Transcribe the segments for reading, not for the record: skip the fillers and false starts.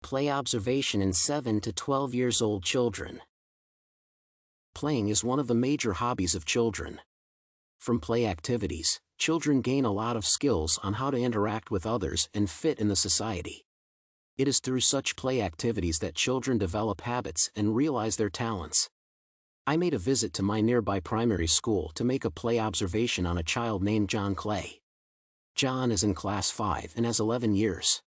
play observation in 7 to 12 years old children. Playing is one of the major hobbies of children. From play activities, children gain a lot of skills on how to interact with others and fit in the society. It is through such play activities that children develop habits and realize their talents. I made a visit to my nearby primary school to make a play observation on a child named John Clay. John is in class 5 and has 11 years.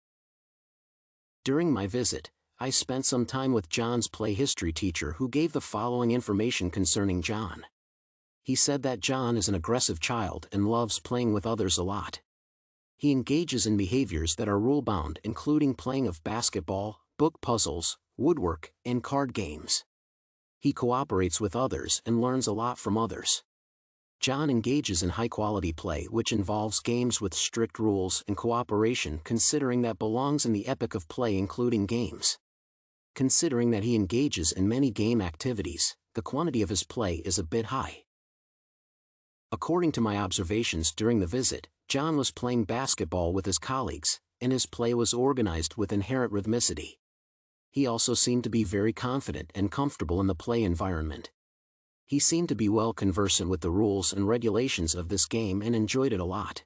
During my visit, I spent some time with John's play history teacher, who gave the following information concerning John. He said that John is an aggressive child and loves playing with others a lot. He engages in behaviors that are rule-bound, including playing of basketball, book puzzles, woodwork, and card games. He cooperates with others and learns a lot from others. John engages in high-quality play, which involves games with strict rules and cooperation, considering that belongs in the epoch of play, including games. Considering that he engages in many game activities, the quantity of his play is a bit high. According to my observations during the visit, John was playing basketball with his colleagues, and his play was organized with inherent rhythmicity. He also seemed to be very confident and comfortable in the play environment. He seemed to be well conversant with the rules and regulations of this game and enjoyed it a lot.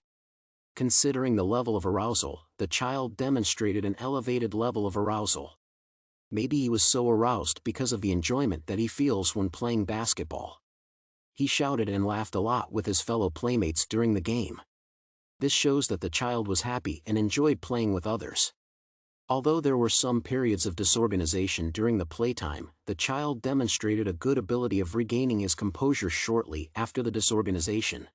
Considering the level of arousal, the child demonstrated an elevated level of arousal. Maybe he was so aroused because of the enjoyment that he feels when playing basketball. He shouted and laughed a lot with his fellow playmates during the game. This shows that the child was happy and enjoyed playing with others. Although there were some periods of disorganization during the playtime, the child demonstrated a good ability of regaining his composure shortly after the disorganization.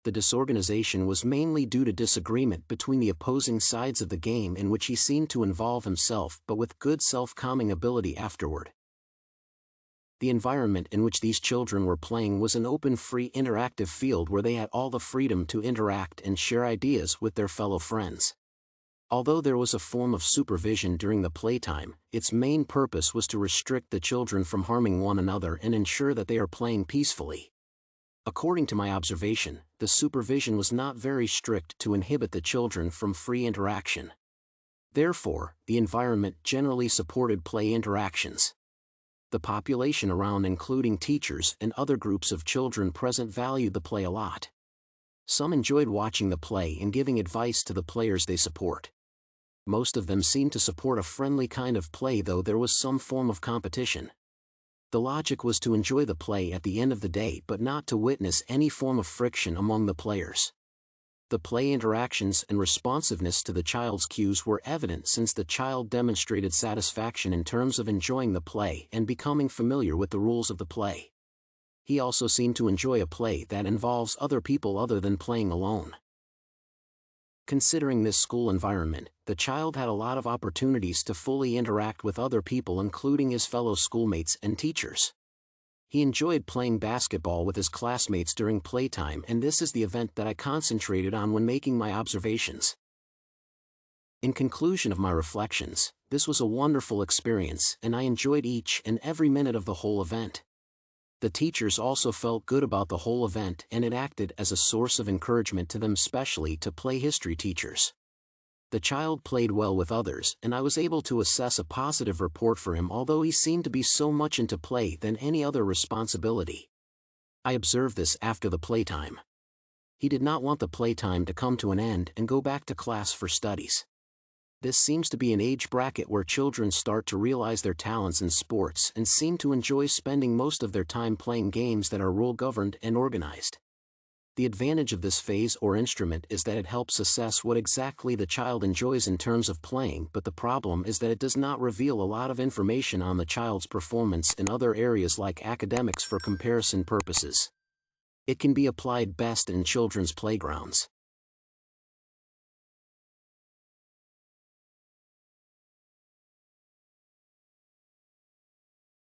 The disorganization was mainly due to disagreement between the opposing sides of the game, in which he seemed to involve himself, but with good self-calming ability afterward. The environment in which these children were playing was an open, free, interactive field where they had all the freedom to interact and share ideas with their fellow friends. Although there was a form of supervision during the playtime, its main purpose was to restrict the children from harming one another and ensure that they are playing peacefully. According to my observation, the supervision was not very strict to inhibit the children from free interaction. Therefore, the environment generally supported play interactions. The population around, including teachers and other groups of children present, valued the play a lot. Some enjoyed watching the play and giving advice to the players they support. Most of them seemed to support a friendly kind of play, though there was some form of competition. The logic was to enjoy the play at the end of the day, but not to witness any form of friction among the players. The play interactions and responsiveness to the child's cues were evident, since the child demonstrated satisfaction in terms of enjoying the play and becoming familiar with the rules of the play. He also seemed to enjoy a play that involves other people other than playing alone. Considering this school environment, the child had a lot of opportunities to fully interact with other people, including his fellow schoolmates and teachers. He enjoyed playing basketball with his classmates during playtime, and this is the event that I concentrated on when making my observations. In conclusion of my reflections, this was a wonderful experience, and I enjoyed each and every minute of the whole event. The teachers also felt good about the whole event, and it acted as a source of encouragement to them, especially to play history teachers. The child played well with others, and I was able to assess a positive report for him, although he seemed to be so much into play than any other responsibility. I observed this after the playtime. He did not want the playtime to come to an end and go back to class for studies. This seems to be an age bracket where children start to realize their talents in sports and seem to enjoy spending most of their time playing games that are rule-governed and organized. The advantage of this phase or instrument is that it helps assess what exactly the child enjoys in terms of playing, but the problem is that it does not reveal a lot of information on the child's performance in other areas like academics for comparison purposes. It can be applied best in children's playgrounds.